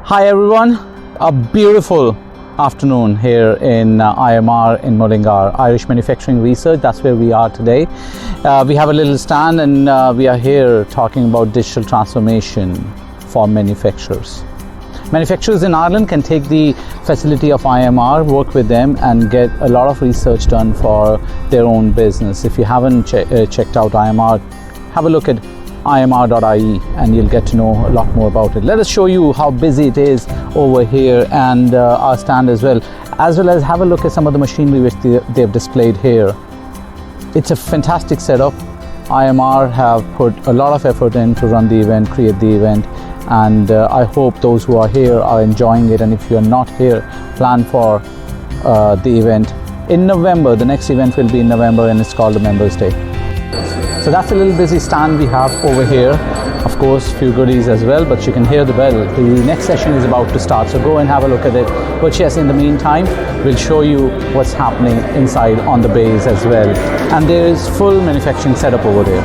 Hi everyone, a beautiful afternoon here in IMR in Mullingar, Irish Manufacturing Research. That's where we are today. We have a little stand and we are here talking about digital transformation for manufacturers. Manufacturers in Ireland can take the facility of IMR, work with them and get a lot of research done for their own business. If you haven't checked out IMR, have a look at imr.ie and you'll get to know a lot more about it. Let us show you how busy it is over here and our stand as well as have a look at some of the machinery which they've displayed here. It's a fantastic setup. IMR have put a lot of effort in to run the event, create the event, and I hope those who are here are enjoying it, and if you are not here, plan for the event in November. The next event will be in November and it's called the Members Day. So that's a little busy stand we have over here. Of course, few goodies as well, but you can hear the bell. The next session is about to start, so go and have a look at it. But yes, in the meantime, we'll show you what's happening inside on the bays as well. And there is full manufacturing setup over there.